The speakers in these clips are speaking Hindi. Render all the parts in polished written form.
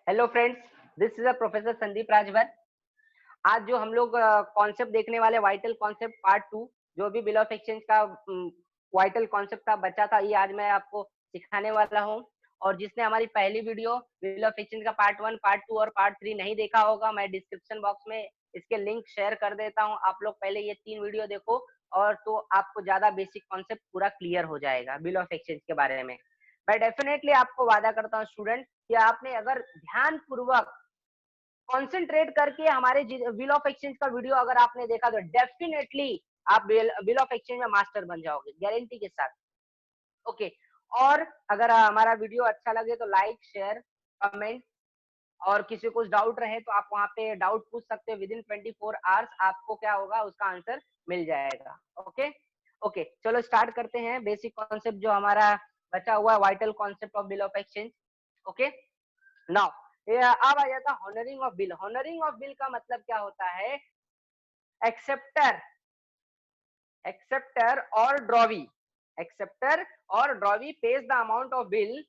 Hello friends, this is a professor Sandeep Rajbhar. आज जो हम लोग कॉन्सेप्ट देखने वाले वाइटल कॉन्सेप्ट पार्ट 2, जो भी बिल ऑफ एक्सचेंज का वाइटल कॉन्सेप्ट का बचा था, ये आज मैं आपको सिखाने वाला हूँ। और जिसने हमारी पहली वीडियो बिल ऑफ एक्सचेंज का पार्ट 1, पार्ट 2 और पार्ट 3 नहीं देखा होगा, मैं डिस्क्रिप्शन बॉक्स में इसके लिंक शेयर कर देता हूँ। आप लोग पहले ये 3 वीडियो देखो और तो आपको ज्यादा बेसिक कॉन्सेप्ट पूरा क्लियर हो जाएगा बिल ऑफ एक्सचेंज के बारे में। मैं डेफिनेटली आपको वादा करता हूँ स्टूडेंट कि आपने अगर ध्यान पूर्वक कॉन्सेंट्रेट करके हमारे बिल ऑफ एक्सचेंज का वीडियो अगर आपने देखा तो डेफिनेटली आप बिल ऑफ एक्सचेंज में मास्टर बन जाओगे गारंटी के साथ। ओके। और अगर हमारा वीडियो अच्छा लगे तो लाइक शेयर कमेंट, और किसी को कुछ डाउट रहे तो आप वहां पे डाउट पूछ सकते हो। विद इन 24 आवर्स आपको क्या होगा, उसका आंसर मिल जाएगा। ओके। ओके, चलो स्टार्ट करते हैं बेसिक कॉन्सेप्ट जो हमारा बचा हुआ है, vital concept of bill of exchange. Okay, now अब आ जाता है honouring of bill. Honouring of bill का मतलब क्या होता है? एक्सेप्टर, एक्सेप्टर और ड्रॉवी, एक्सेप्टर और drawee pays the amount of bill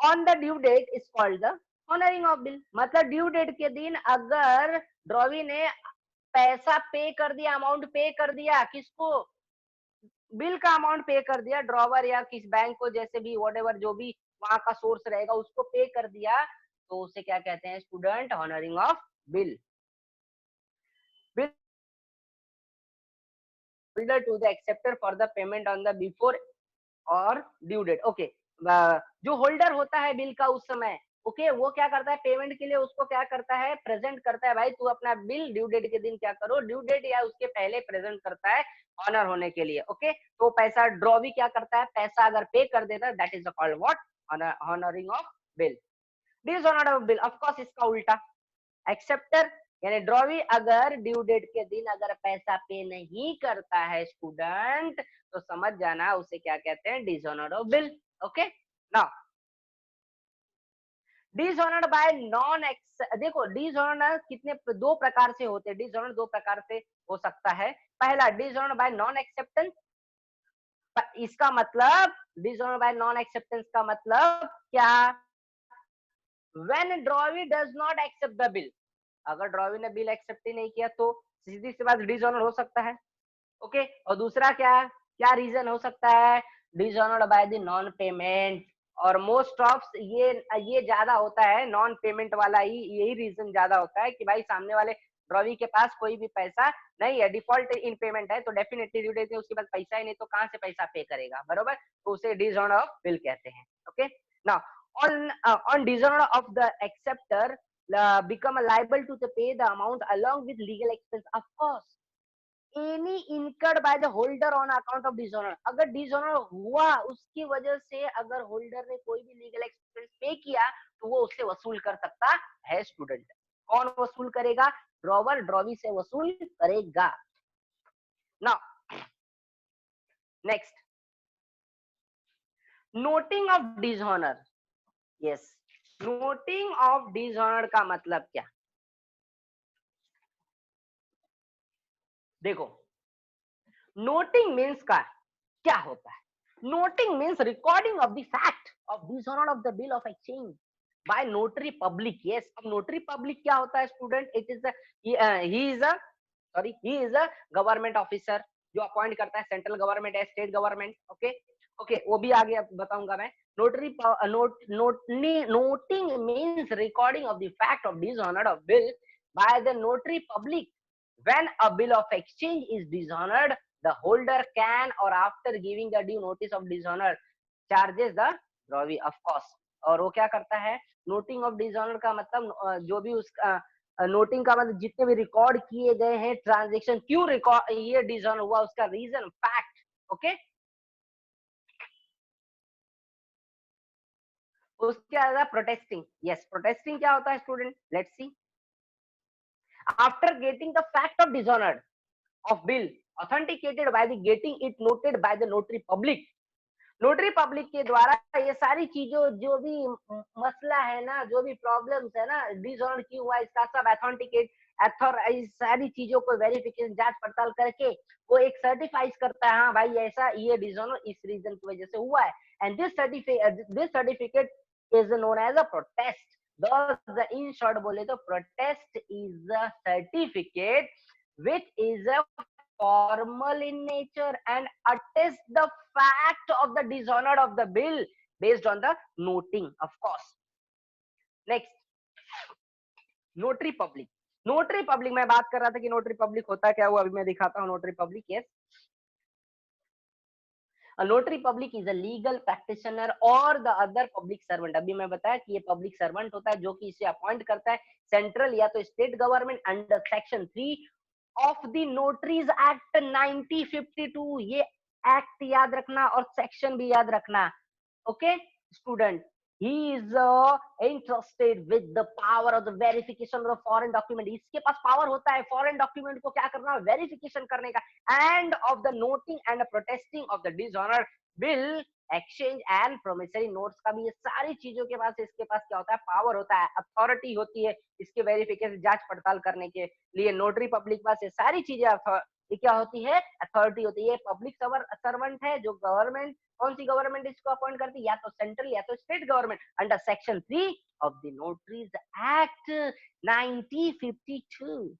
on the due date is called the honouring of bill. मतलब ड्यू डेट के दिन अगर ड्रॉवी ने पैसा पे कर दिया, अमाउंट पे कर दिया, किसको? बिल का अमाउंट पे कर दिया, ड्रॉवर या किस बैंक को, जैसे भी व्हाटएवर जो भी वहां का सोर्स रहेगा उसको पे कर दिया, तो उसे क्या कहते हैं student? Honouring of bill. Bill to the acceptor for the payment on the before और ड्यू डेट। ओके, जो होल्डर होता है बिल का उस समय, ओके, वो क्या करता है पेमेंट के लिए, उसको क्या करता है? प्रेजेंट करता है, भाई तू अपना बिल ड्यू डेट के दिन क्या करो, ड्यू डेट या उसके पहले प्रेजेंट करता है ऑनर होने के लिए। ओके, तो पैसा ड्रॉ भी क्या करता है, पैसा अगर पे कर देता है, that is called what? Honouring of bill. Dishonoured of bill, of course इसका उल्टा। एक्सेप्टर यानी ड्रॉवी अगर ड्यू डेट के दिन अगर पैसा पे नहीं करता है स्टूडेंट, तो समझ जाना उसे क्या कहते हैं? Dishonoured of bill. Okay, now dishonoured bye non x, देखो डिसऑनर्ड कितने दो प्रकार से होते हैं। डिसऑनर्ड दो प्रकार से हो सकता है। पहला डिसऑनर्ड बाय नॉन एक्सेप्टेंस। इसका मतलब डिसऑनर्ड बाय नॉन एक्सेप्टेंस का मतलब क्या? When drawee does not accept the bill, अगर ड्रॉवी ने बिल एक्सेप्ट ही नहीं किया तो सीधी सी बात डिसऑनर हो सकता है। ओके, और दूसरा क्या क्या रीजन हो सकता है? Dishonoured by the non payment. और मोस्ट ऑफ ये ज्यादा होता है नॉन पेमेंट वाला ही, यही रीजन ज्यादा होता है कि भाई सामने वाले ड्रॉवी के पास कोई भी पैसा नहीं है, डिफॉल्ट इन पेमेंट है, तो डेफिनेटली ड्यू डेट है, उसके पास पैसा ही नहीं, तो कहां से पैसा पे करेगा? बरोबर, तो उसे डिसऑनर ऑफ बिल कहते हैं। Okay, now on dishonor of the acceptor become liable to pay the amount along with legal expense, of course any incurred by the holder on account of dishonor। अगर डिसऑनर हुआ उसकी वजह से अगर होल्डर ने कोई भी लीगल एक्सपेंस पे किया तो वो उससे वसूल कर सकता है स्टूडेंट। कौन वसूल करेगा? ड्रॉवर ड्रॉवी से वसूल करेगा। Now next, noting of dishonour. Yes, noting of dishonour का मतलब क्या? देखो, नोटिंग मीन्स का क्या होता है? Noting means recording of the fact of dishonour of the bill of exchange bye notary public. Yes, अब नोटरी पब्लिक क्या होता है student? It is he is a sorry he is a government officer जो अपॉइंट करता है, सेंट्रल गवर्नमेंट है, स्टेट गवर्नमेंट। ओके, ओके, वो भी आगे बताऊंगा मैं। Notary noting means recording of the fact of dishonour of bill by the notary public. When a bill of exchange is dishonored, the holder can or after giving the due notice of dishonor charges the drawee of cost। और वो क्या करता है? नोटिंग ऑफ डिसऑनर का मतलब जो भी उसका नोटिंग का मतलब जितने भी रिकॉर्ड किए गए हैं ट्रांजेक्शन, क्यों रिकॉर्ड ये डिसऑनर हुआ, उसका रीजन, फैक्ट। ओके, उसके अलावा प्रोटेस्टिंग। यस, प्रोटेस्टिंग क्या होता है student? Let's see. After getting the fact of dishonour of bill authenticated by the getting it noted by the notary public। Notary public के द्वारा ये सारी चीजों जो भी मसला है ना, जो भी प्रॉब्लम्स है ना, डिसऑनर क्यों हुआ, इसका सब अथेंटिकेट अथॉराइज सारी चीजों को वेरिफिकेशन जांच पड़ताल करके वो एक सर्टिफाइज करता है, हाँ भाई ऐसा ये डिसऑनर इस रीजन की वजह से हुआ है। And this certificate is known as a protest. Thus, the in short बोले तो protest is a certificate which is a formal in nature and attests the fact of the dishonor of the bill based on the noting, of course. Next, notary public. Notary public मैं बात कर रहा था कि नोटरी पब्लिक होता क्या, वो अभी मैं दिखाता हूँ notary public. Yes, A notary public is a legal practitioner or the other public servant. अभी मैं बताया कि ये पब्लिक सर्वेंट होता है जो कि इसे अपॉइंट करता है सेंट्रल या तो state government under section 3 of the notaries act 1952. ये एक्ट याद रखना और सेक्शन भी याद रखना. Okay student, he is entrusted with the power of the verification of the foreign document. इसके पास पावर होता है फॉरेन डॉक्यूमेंट को क्या करना, वेरिफिकेशन करने का, end of the noting and protesting of the dishonour bill exchange and promissory notes का भी. ये सारी चीजों के पास इसके पास क्या होता है, पावर होता है, अथॉरिटी होती है इसके वेरिफिकेशन जांच पड़ताल करने के लिए. नोटरी पब्लिक पास ये सारी चीजें ये क्या होती है, अथॉरिटी होती है. पब्लिक सर्वेंट है जो गवर्नमेंट, कौन सी गवर्नमेंट इसको अपॉइंट करती है, या तो सेंट्रल या तो state government under section 3 of the notaries act 1952.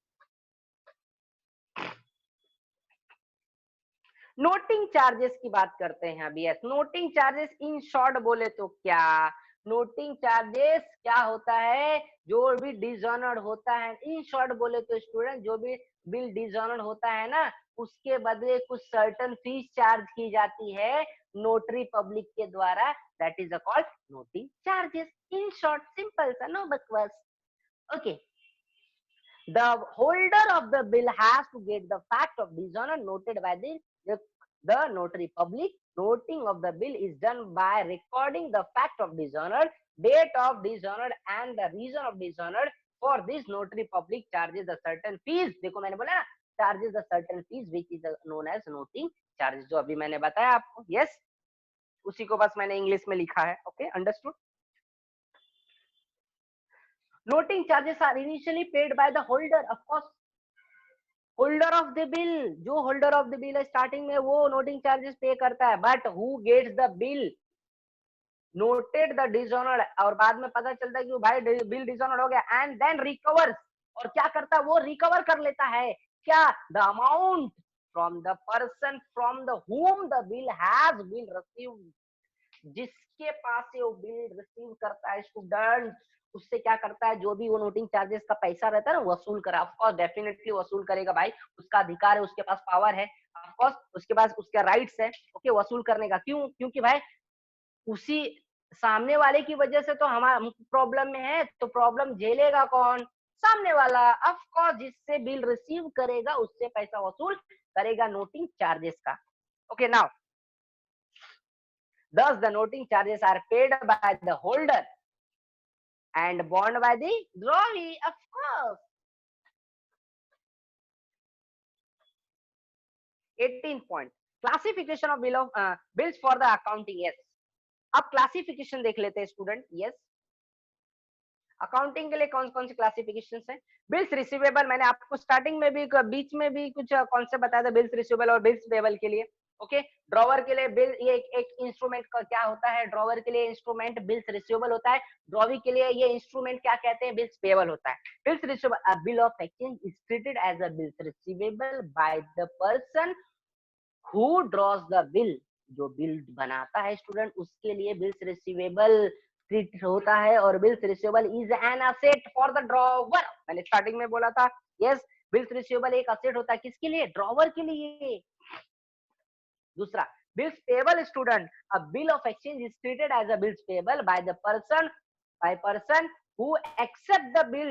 Noting charges की बात करते हैं अभी. Yes, noting charges in short बोले तो क्या, नोटिंग चार्जेस क्या होता है, जो भी डिसऑनर्ड होता है. इन शॉर्ट बोले तो स्टूडेंट, जो भी बिल डिसऑनर्ड होता है ना, उसके बदले कुछ सर्टन फीस चार्ज की जाती है नोटरी पब्लिक के द्वारा. That is called noting charges. In short, simple सा, नो बकवास. Okay, the holder of the bill has to get the fact of dishonor noted by the notary public. Noting of the bill is done by recording the fact of dishonor, date of dishonor and the reason of dishonor. For this notary public charges a certain fees. देखो मैंने बोला ना, charges a certain fees which is known as noting charges, जो अभी मैंने बताया आपको. yes, उसी को बस मैंने इंग्लिश में लिखा है. Okay, understood. Noting charges are initially paid by the holder, of course. Holder of the bill, जो होल्डर ऑफ द बिल है स्टार्टिंग में वो नोटिंग चार्जेस पे करता है. But who gets the bill noted the dishonoured, और बाद में पता चलता है कि भाई बिल डिसऑनर्ड हो गया, एंड देन रिकवर्स, और क्या करता है वो रिकवर कर लेता है क्या, the amount from the person from the whom the bill has been received. जिसके पास से वो बिल रिसीव करता है स्टूडेंट, उससे क्या करता है, जो भी वो नोटिंग चार्जेस का पैसा रहता है ना, वसूल करा. ऑफ कोर्स डेफिनेटली वसूल करेगा भाई, उसका अधिकार है, उसके पास पावर है, ऑफ कोर्स उसके पास उसका राइट्स है. ओके, वसूल करने का. क्यों, क्योंकि भाई उसी सामने वाले की वजह से तो हमारा प्रॉब्लम में है, तो प्रॉब्लम झेलेगा कौन, सामने वाला. ऑफ कोर्स जिससे बिल रिसीव करेगा उससे पैसा वसूल करेगा नोटिंग चार्जेस का. Okay, now thus the noting charges are paid by the holder and borne by the drawee, of course. 18 point, classification of bills for the accounting. yes, अब क्लासिफिकेशन देख लेते हैं स्टूडेंट. यस, अकाउंटिंग के लिए कौन कौन से क्लासिफिकेशन है. बिल्स रिसीवेबल, मैंने आपको स्टार्टिंग में भी बीच में भी कुछ कॉन्सेप्ट बताया था बिल्स रिसीवेबल और बिल्स पेबल के लिए. ओके, ड्रॉवर के लिए बिल, ये एक इंस्ट्रूमेंट का क्या होता है, ड्रॉवर के लिए इंस्ट्रूमेंट बिल्स रिसीवेबल होता है. ड्रॉवी के लिए ये इंस्ट्रूमेंट क्या कहते हैं, बिल्स पेबल होता है. Bills receivable, a bill of exchange is treated as a bills receivable by the person who draws the bill. जो बिल बनाता है स्टूडेंट, उसके लिए बिल्स रिसीवेबल ट्रीट होता है. और bills receivable is an asset for the drawer. मैंने स्टार्टिंग में बोला था. यस, बिल्स रिसीवेबल एक असेट होता है, किसके लिए, ड्रॉवर के लिए. दूसरा, bills payable student, a bill of exchange is treated as a bills payable by the person who accept the bill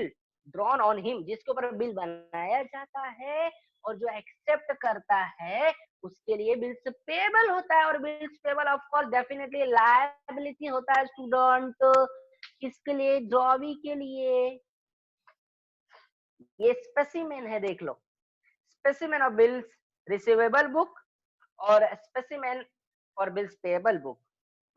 drawn on him. जिसके ऊपर बिल बनाया जाता है और जो एक्सेप्ट करता है उसके लिए बिल्स पेबल होता है. और bills payable of course definitely liability होता है स्टूडेंट, किसके लिए, ड्रॉवी के लिए. ये स्पेसिमेन है, देख लो, specimen of bills receivable book और specimen for bills payable book.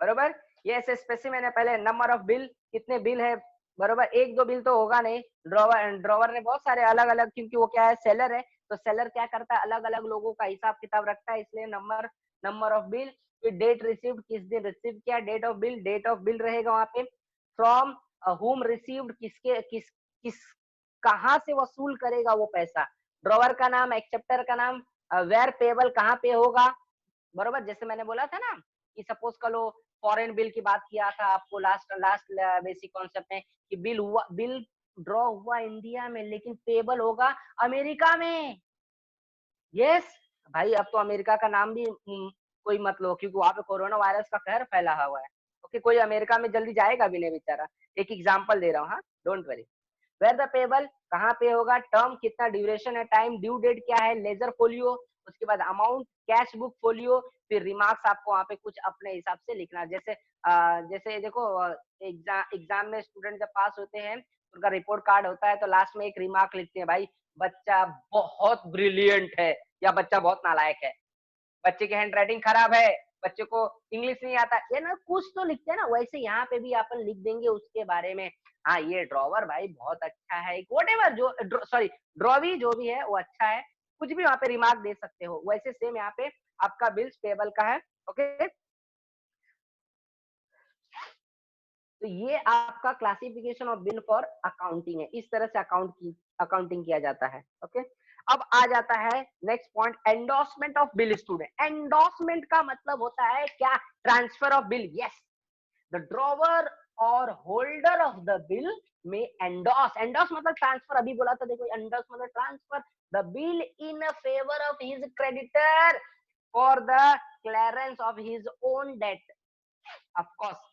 बरोबर, ये ऐसे स्पेसिमेन है. पहले नंबर ऑफ बिल, कितने बिल है, बरोबर, एक दो बिल तो होगा नहीं. ड्रॉवर ने बहुत सारे अलग अलग, क्योंकि वो क्या है, सेलर है, तो सेलर क्या करता है, अलग अलग लोगों का हिसाब किताब रखता है, इसलिए नंबर ऑफ बिल. फिर डेट रिसीव्ड, किस दिन रिसीव किया, डेट ऑफ बिल रहेगा वहां पे. फ्रॉम whom received, किसके किस किस कहाँ से वसूल करेगा वो पैसा, ड्रॉवर का नाम, एक्सेप्टर का नाम, वेयर पेबल कहाँ पे होगा, बरोबर। जैसे मैंने बोला था ना कि सपोज करो फॉरेन बिल की बात किया था आपको लास्ट लास्ट बेसिक कॉन्सेप्ट में कि बिल ड्रॉ हुआ इंडिया में लेकिन पेबल होगा अमेरिका में। यस भाई, अब तो अमेरिका का नाम भी कोई मत लो, क्योंकि वहां पे कोरोना वायरस का कहर फैला हुआ है। ओके, कोई अमेरिका में जल्दी जाएगा भी नहीं बेचारा। एक एग्जांपल दे रहा हूँ, हाँ, don't worry. Where the payable कहाँ पे होगा, टर्म कितना, ड्यूरेशन है, टाइम, ड्यू डेट क्या है, लेजर फोलियो, उसके बाद अमाउंट, कैश बुक फोलियो, फिर रिमार्क्स आपको वहाँ पे कुछ अपने हिसाब से लिखना। जैसे जैसे देखो एग्जाम में स्टूडेंट जब पास होते हैं उनका रिपोर्ट कार्ड होता है तो लास्ट में एक रिमार्क लिखते हैं, भाई बच्चा बहुत ब्रिलियंट है या बच्चा बहुत नालायक है, बच्चे की हैंड राइटिंग खराब है, बच्चे को इंग्लिश नहीं आता, ये ना कुछ तो लिखते हैं ना। वैसे यहाँ पे भी अपन लिख देंगे उसके बारे में, हाँ ये ड्रॉवर भाई बहुत अच्छा है, वोटेवर जो सॉरी ड्रॉवी जो भी है वो अच्छा है, कुछ भी वहाँ पे रिमार्क दे सकते हो। वैसे सेम यहाँ पे आपका बिल्स पेबल का है। ओके, तो ये आपका classification of bill for accounting है, इस तरह से अकाउंटिंग किया जाता है। ओके, अब आ जाता है next point, endorsement of bill student. Endorsement का मतलब होता है क्या, transfer of bill. Yes, the drawer और होल्डर ऑफ द बिल में एंडोर्स, एंडोर्स मतलब ट्रांसफर, अभी बोला था देखो, एंडोर्स मतलब transfer the bill in favour of his creditor for the clearance of his own debt. Of course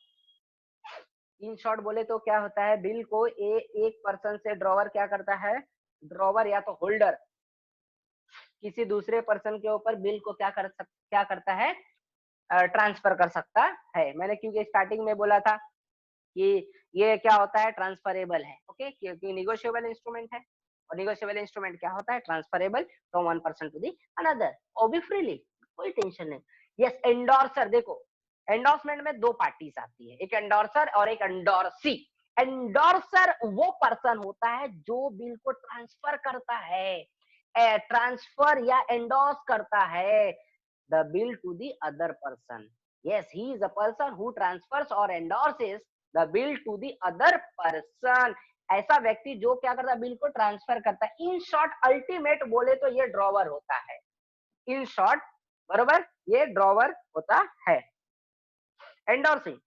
in short बोले तो क्या होता है, बिल को एक पर्सन से ड्रॉवर क्या करता है, ड्रॉवर या तो होल्डर किसी दूसरे पर्सन के ऊपर बिल को क्या करता है, ट्रांसफर कर सकता है। मैंने क्योंकि स्टार्टिंग में बोला था कि ये क्या होता है, ट्रांसफरेबल है। ओके, क्योंकि निगोशिएबल इंस्ट्रूमेंट है और निगोशिएबल इंस्ट्रूमेंट क्या होता है, transferable from one person to the another, और भी फ्रीली, कोई टेंशन नहीं। यस, एंडोर्सर, देखो एंडोर्समेंट में दो पार्टीज आती है, एक एंडोर्सर और एक एंडोर्सी। एंडोर्सर वो पर्सन होता है जो बिल को ट्रांसफर करता है, ट्रांसफर या एंडोर्स करता है the bill to the other person. yes, he is a person who transfers or endorses the bill to the other person। ऐसा व्यक्ति जो क्या करता है, बिल को ट्रांसफर करता है। इन शॉर्ट अल्टीमेट बोले तो ये ड्रॉवर होता है, इन शॉर्ट, बरोबर, ये ड्रॉवर होता है। एंडोर्सिंग,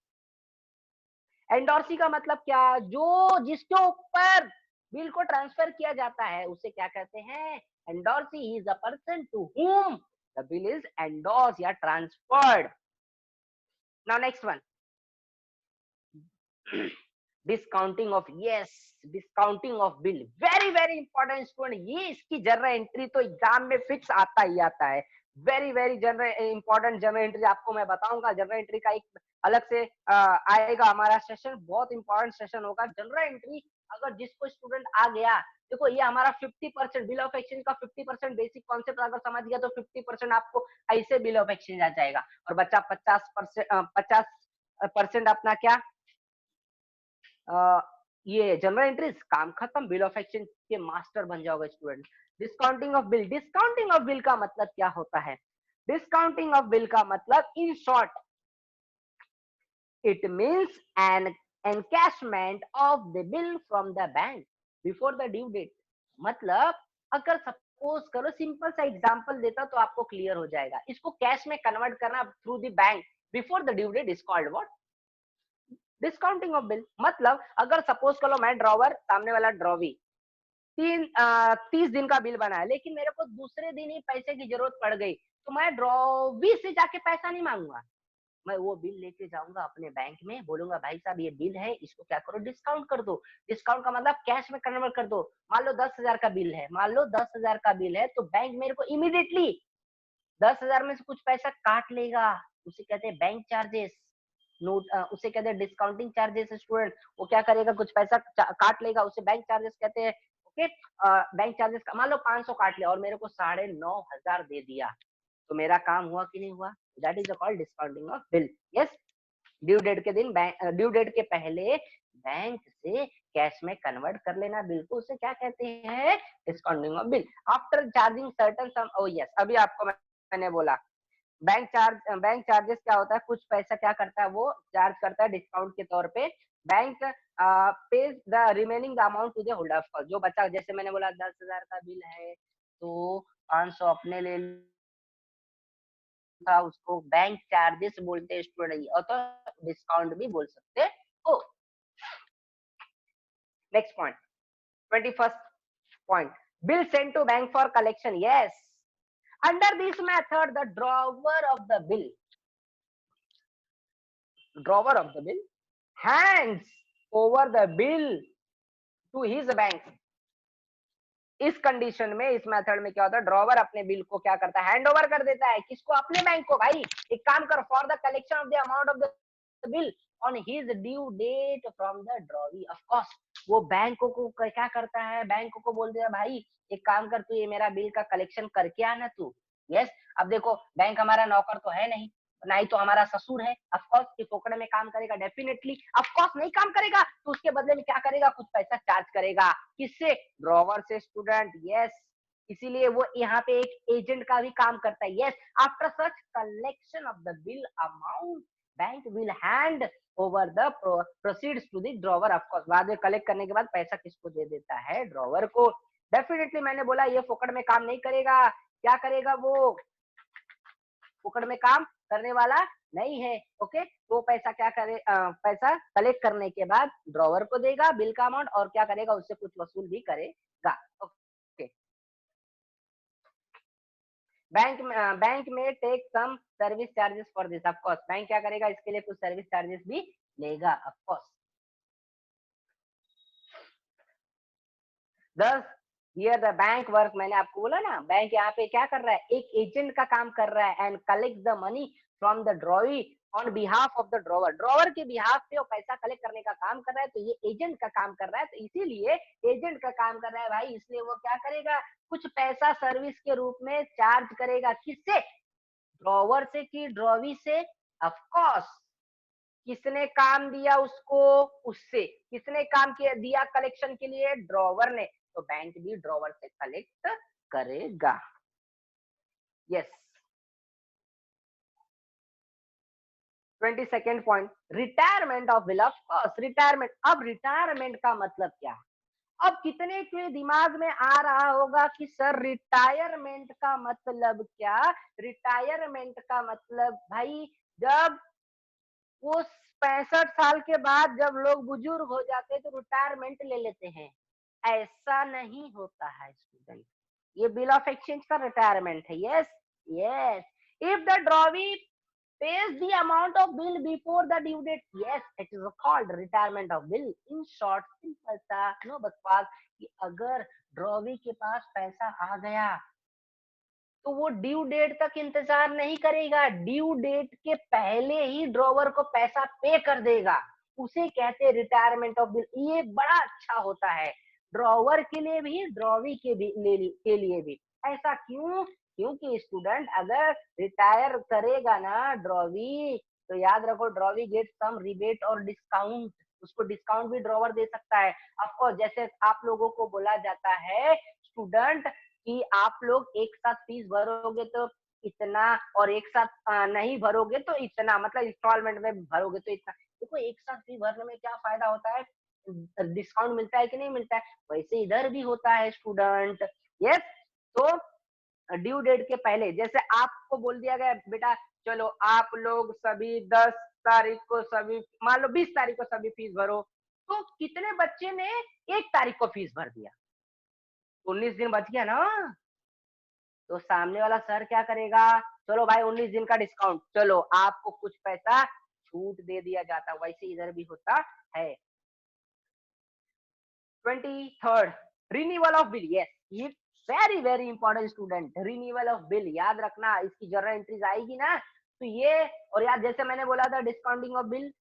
एंडोर्सी का मतलब क्या, जो जिसके ऊपर बिल को ट्रांसफर किया जाता है उसे क्या कहते हैं, endorsee is a person to whom the bill is endorsed या transferred. Now next one, discounting of, yes, discounting of bill, very very important student. ये इसकी जनरल एंट्री तो एग्जाम में फिक्स आता ही आता है, very very general important general entry आपको मैं बताऊंगा। जनरल एंट्री का एक अलग से आएगा हमारा सेशन, बहुत इंपॉर्टेंट सेशन होगा जनरल एंट्री। अगर जिसको स्टूडेंट आ गया, देखो ये हमारा 50% बिल ऑफ एक्सचेंज का 50% बेसिक कॉन्सेप्ट अगर समझ गया तो 50% आपको ऐसे बिल ऑफ एक्सचेंज आ जाएगा, और बच्चा 50% अपना क्या, ये जनरल एंट्रीज काम खत्म, बिल ऑफ एक्सचेंज के मास्टर बन जाओगे student. Discounting of bill, discounting of bill का मतलब क्या होता है, डिस्काउंटिंग ऑफ बिल का मतलब in short it means an encashment of the bill from the bank before the due date. मतलब अगर सपोज करो, सिंपल सा एग्जांपल देता तो आपको क्लियर हो जाएगा, इसको कैश में कन्वर्ट करना through the bank before the due date is called what, discounting of bill. मतलब अगर सपोज करो मैं ड्रॉवर, सामने वाला ड्रॉवी 30 दिन का बिल बनाया, लेकिन मेरे को दूसरे दिन ही पैसे की जरूरत पड़ गई, तो मैं ड्रॉवी से जाके पैसा नहीं मांगूंगा, मैं वो बिल लेके जाऊंगा अपने बैंक में, बोलूंगा भाई साहब ये बिल है, इसको क्या करो, डिस्काउंट कर दो। डिस्काउंट का मतलब कैश में कन्वर्ट कर दो। मान लो 10,000 का बिल है, मान लो 10,000 का बिल है, तो बैंक मेरे को इमीडिएटली 10,000 में से कुछ पैसा काट लेगा, उसे कहते हैं बैंक चार्जेस, नोट उसे कहते हैं डिस्काउंटिंग चार्जेस। स्टूडेंट वो क्या करेगा, कुछ पैसा काट लेगा, उसे बैंक चार्जेस कहते हैं। ओके, बैंक चार्जेस का मान लो 500 काट लिया और मेरे को 9,500 दे दिया, तो मेरा काम हुआ कि नहीं हुआ, that is called discounting of bill. Yes, due date के दिन ड्यू डेट के पहले बैंक से कैश में कन्वर्ट कर लेना बिल को, उसे क्या कहते हैं, discounting of bill. After charging certain some, O yes, अभी आपको मैंने बोला बैंक चार्जेस क्या होता है, कुछ पैसा क्या करता है वो चार्ज करता है डिस्काउंट के तौर पे bank pays the remaining the amount to the holder of course। जो बचा, जैसे मैंने बोला 10,000 का बिल है तो 500 अपने ले था, उसको बैंक चार्जेस बोलते हैं स्टूडेंट, और तो डिस्काउंट भी बोल सकते हो। Next point, 21st point, bill sent to bank for collection, yes, under this method the drawer of the bill hands over the bill to his bank। इस कंडीशन में, इस मेथड में क्या होता है, ड्रॉवर अपने बिल को क्या करता है, हैंड ओवर कर देता है, किसको, अपने बैंक को। भाई एक काम कर, for the collection of the amount of the bill on his due date from the drawee. Of course वो बैंक को क्या करता है, बैंक को बोल दिया भाई एक काम कर, तू ये मेरा बिल का कलेक्शन करके आना तू। यस, अब देखो बैंक हमारा नौकर तो है नहीं, ना ही तो हमारा ससुर है, ऑफ कोर्स कि फोकट में काम करेगा, डेफिनेटली ऑफ कोर्स नहीं काम करेगा, तो उसके बदले में क्या करेगा, कुछ पैसा चार्ज करेगा, किससे, ड्रॉवर से स्टूडेंट। यस, इसीलिए वो यहाँ पे एक एजेंट का भी काम करता है। Yes, after such collection of the bill amount bank will hand over the proceeds to the drawer. Of course बाद में कलेक्ट करने के बाद पैसा किसको दे देता है, ड्रॉवर को। डेफिनेटली मैंने बोला ये फोकट में काम नहीं करेगा, क्या करेगा वो, फोकट में काम करने वाला नहीं है। ओके, तो पैसा क्या करे, पैसा कलेक्ट करने के बाद ड्रॉवर को देगा बिल का अमाउंट, और क्या करेगा, उससे कुछ वसूल भी करेगा। ओके, बैंक में take some service charges for this. Of course bank क्या करेगा, इसके लिए कुछ सर्विस चार्जेस भी लेगा। Of course 10 here the bank work, मैंने आपको बोला ना बैंक यहाँ पे क्या कर रहा है, एक एजेंट का काम कर रहा है, and collect the money from the drawee on behalf of the drawer. Drawer के बिहाफ पे वो पैसा कलेक्ट करने का काम कर रहा है, तो ये एजेंट का काम कर रहा है, तो इसीलिए एजेंट का काम कर रहा है भाई, इसलिए वो क्या करेगा, कुछ पैसा सर्विस के रूप में चार्ज करेगा, किससे, ड्रॉवर से कि ड्रॉवी से। ऑफ कोर्स किसने काम दिया उसको, उससे। किसने काम किया दिया कलेक्शन के लिए, ड्रॉवर ने, तो बैंक भी ड्रॉवर से कलेक्ट करेगा। Yes, 22nd point, retirement of bill. Of course retirement, अब रिटायरमेंट का मतलब क्या, अब कितने के दिमाग में आ रहा होगा कि सर रिटायरमेंट का मतलब क्या। रिटायरमेंट का मतलब भाई, जब वो 65 साल के बाद जब लोग बुजुर्ग हो जाते हैं तो रिटायरमेंट ले लेते हैं, ऐसा नहीं होता है स्टूडेंट। ये बिल ऑफ एक्सचेंज का रिटायरमेंट है। Yes, yes, if the drawee pays the amount of bill before the due date, yes it is called retirement of bill। in short, simple सा नो बकवास, कि अगर ड्रॉवी के पास पैसा आ गया तो वो ड्यू डेट तक इंतजार नहीं करेगा, ड्यू डेट के पहले ही ड्रॉवर को पैसा पे कर देगा, उसे कहते हैं रिटायरमेंट ऑफ बिल। ये बड़ा अच्छा होता है ड्रॉवर के लिए भी, ड्रॉवी के लिए भी। ऐसा क्यों, क्योंकि स्टूडेंट अगर रिटायर करेगा ना ड्रॉवी, तो याद रखो ड्रॉवी गेट सम रिबेट और डिस्काउंट, उसको डिस्काउंट भी ड्रॉवर दे सकता है। ऑफकोर्स जैसे आप लोगों को बोला जाता है स्टूडेंट कि आप लोग एक साथ फीस भरोगे तो इतना, और एक साथ नहीं भरोगे तो इतना, मतलब इंस्टॉलमेंट में भरोगे तो इतना। देखो एक साथ फीस भरने में क्या फायदा होता है, डिस्काउंट मिलता है कि नहीं मिलता है, वैसे इधर भी होता है स्टूडेंट। यस, तो ड्यू डेट के पहले जैसे आपको बोल दिया गया बेटा चलो आप लोग सभी 10 तारीख को सभी, मान लो 20 तारीख को सभी फीस भरो, तो कितने बच्चे ने 1 तारीख को फीस भर दिया, 19 दिन बच गया ना। तो सामने वाला सर क्या करेगा, चलो भाई 19 दिन का डिस्काउंट, चलो आपको कुछ पैसा छूट दे दिया जाता, वैसे इधर भी होता है। 23rd, renewal of bill. Yes, ये very very important student, renewal of bill याद रखना, इसकी जर्नल एंट्रीज आएगी ना, तो ये, और याद जैसे मैंने बोला था डिस्काउंटिंग ऑफ बिल,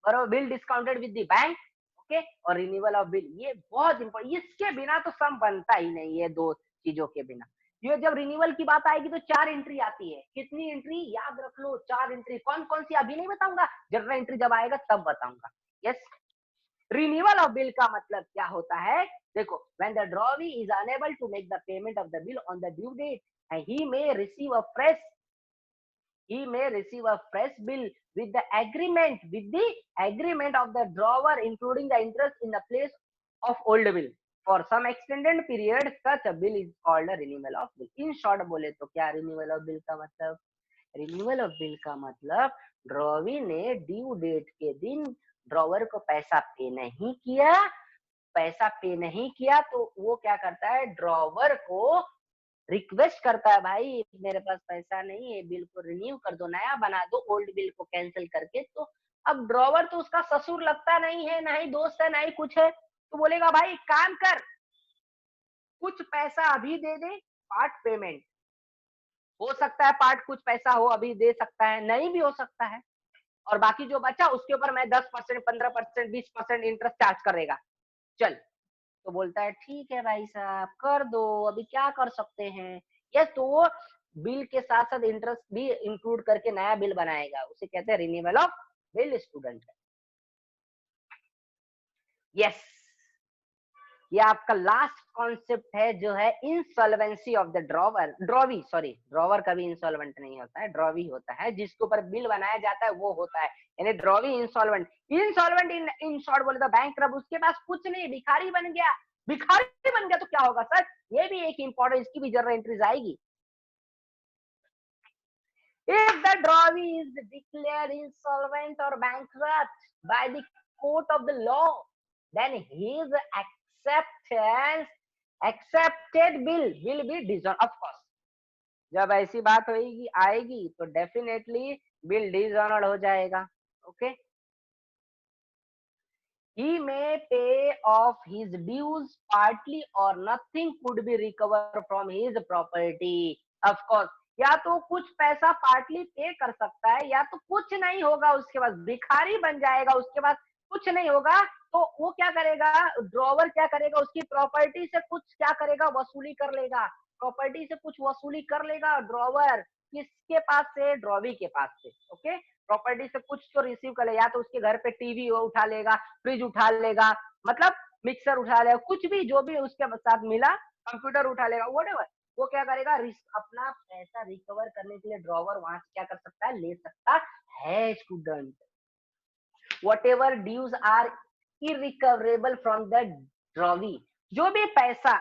और bill discounted with the bank, okay, और रिन्यूअल ऑफ बिल, ये बहुत इंपॉर्टेंट, इसके बिना तो सम बनता ही नहीं है, दो चीजों के बिना। ये जब रिन्यूअल की बात आएगी तो 4 एंट्री आती है, कितनी एंट्री याद रख लो, 4 एंट्री। कौन कौन सी अभी नहीं बताऊंगा, जनरल एंट्री जब आएगा तब बताऊंगा। यस, रिन्यूअल ऑफ बिल का मतलब क्या होता है, देखो when the drawee is unable to make the payment of the bill on the due date and he may receive a fresh, he may receive a fresh bill with the agreement of the drawer, including the interest in the place of old bill. For some extended period, such a bill is called a renewal of bill. In short बोले तो क्या renewal of bill का मतलब? रिन्यूअल ऑफ बिल का मतलब ड्रॉवी ने ड्यू डेट के दिन ड्रॉवर को पैसा पे नहीं किया तो वो क्या करता है, ड्रॉवर को रिक्वेस्ट करता है, भाई मेरे पास पैसा नहीं है, बिल को रिन्यू कर दो, नया बना दो, ओल्ड बिल को कैंसिल करके। तो अब ड्रॉवर तो उसका ससुर लगता नहीं है, ना ही दोस्त है, ना ही कुछ है, तो बोलेगा भाई काम कर, कुछ पैसा अभी दे दे, पार्ट पेमेंट हो सकता है, पार्ट कुछ पैसा हो अभी दे सकता है, नहीं भी हो सकता है, और बाकी जो बचा उसके ऊपर मैं 10%, 15%, 20% इंटरेस्ट चार्ज करेगा, चल। तो बोलता है ठीक है भाई साहब कर दो, अभी क्या कर सकते हैं। यस, तो वो बिल के साथ साथ इंटरेस्ट भी इंक्लूड करके नया बिल बनाएगा, उसे कहते हैं renewal of bill student. Yes, ये आपका लास्ट कॉन्सेप्ट है जो है insolvency of the drawer, drawer कभी इंसॉल्वेंट नहीं होता है, ड्रॉवी होता है, जिसके ऊपर बिल बनाया जाता है वो होता है, यानी ड्रॉवी इंसॉल्वेंट इन शॉर्ट बोले तो बैंकरप्ट, उसके पास कुछ नहीं, भिखारी बन गया तो क्या होगा सर, ये भी एक इंपॉर्टेंट, इसकी भी जरूर एंट्रीज आएगी। If the drawee is declared insolvent or bankrupt by the court of the law, then his accepted bill will be dishonored. Of course, जब ऐसी बात होगी आएगी तो डेफिनेटली बिल डिसऑनर्ड हो जाएगा। Okay, he may pay off his dues partly or nothing could be recovered from his property. Of course, या तो कुछ पैसा पार्टली पे कर सकता है, या तो कुछ नहीं होगा, उसके बाद भिखारी बन जाएगा, उसके बाद कुछ नहीं होगा, तो वो क्या करेगा, ड्रॉवर क्या करेगा, उसकी प्रॉपर्टी से कुछ क्या करेगा, वसूली कर लेगा, प्रॉपर्टी से कुछ वसूली कर लेगा ड्रॉवर, किसके पास से, ड्रॉवी के पास से। ओके, प्रॉपर्टी से कुछ तो रिसीव कर ले, या तो उसके घर पे टीवी उठा लेगा, फ्रिज उठा लेगा, मतलब मिक्सर उठा लेगा, कुछ भी जो भी उसके साथ मिला, कंप्यूटर उठा लेगा, व्हाटएवर, वो क्या करेगा, अपना पैसा रिकवर करने के लिए ड्रॉवर वहां से क्या कर सकता है, ले सकता है student. Whatever dues are irrecoverable from the drawee, जो भी पैसा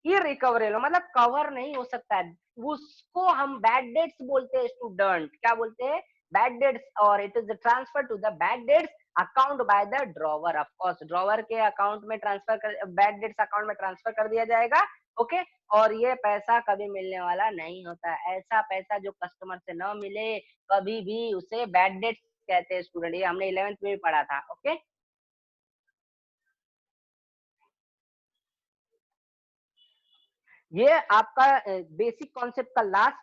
इरिकवरेबल मतलब कवर नहीं हो सकता है, उसको हम बैड डेट्स बोलते हैं स्टूडेंट, क्या बोलते हैं, बैड डेट्स, और it is transfer to the bad debts account by the drawer. Of course drawer के अकाउंट में ट्रांसफर कर, बैड डेट्स अकाउंट में ट्रांसफर कर दिया जाएगा। ओके, और ये पैसा कभी मिलने वाला नहीं होता, ऐसा पैसा जो कस्टमर से न मिले कभी भी, उसे बैड डेट्स कहते हैं स्टूडेंट, ये हमने 11th में भी पढ़ा था। ओके, ये आपका बेसिक कॉन्सेप्ट का लास्ट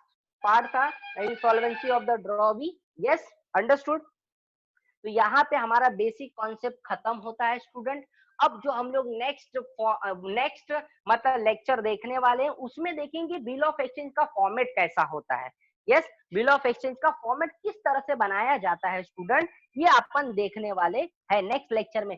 पार्ट था, insolvency of the drawee. Yes, understood. तो यहाँ पे हमारा बेसिक कॉन्सेप्ट खत्म होता है स्टूडेंट। अब जो हम लोग नेक्स्ट मतलब लेक्चर देखने वाले हैं, उसमें देखेंगे बिल ऑफ एक्सचेंज का फॉर्मेट कैसा होता है। यस, बिल ऑफ एक्सचेंज का फॉर्मेट किस तरह से बनाया जाता है स्टूडेंट, ये अपन देखने वाले हैं नेक्स्ट लेक्चर में।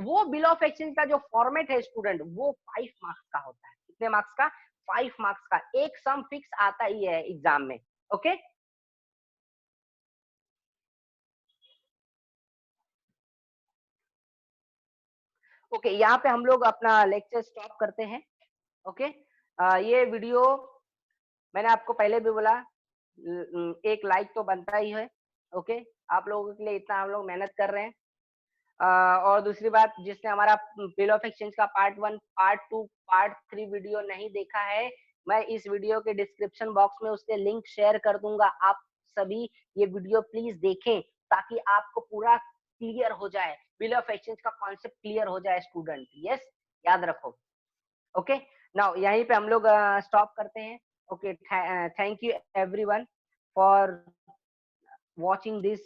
वो बिल ऑफ एक्सचेंज का जो फॉर्मेट है स्टूडेंट, वो 5 मार्क्स का होता है। कितने मार्क्स का, 5 मार्क्स का। एक सम फिक्स आता ही है एग्जाम में। ओके, ओके, यहाँ पे हम लोग अपना लेक्चर स्टॉप करते हैं। ओके, ये वीडियो मैंने आपको पहले भी बोला, एक लाइक तो बनता ही है। ओके, आप लोगों के लिए इतना हम लोग मेहनत कर रहे हैं। और दूसरी बात, जिसने हमारा बिल ऑफ एक्सचेंज का पार्ट 1, पार्ट 2, पार्ट 3 वीडियो नहीं देखा है, मैं इस वीडियो के डिस्क्रिप्शन बॉक्स में उसके लिंक शेयर कर दूंगा। आप सभी ये वीडियो प्लीज देखें, ताकि आपको पूरा क्लियर हो जाए, बिल ऑफ एक्सचेंज का कॉन्सेप्ट क्लियर हो जाए स्टूडेंट। यस, याद रखो। ओके, नाउ यहीं पे हम लोग स्टॉप करते हैं। Okay, thank you everyone for watching this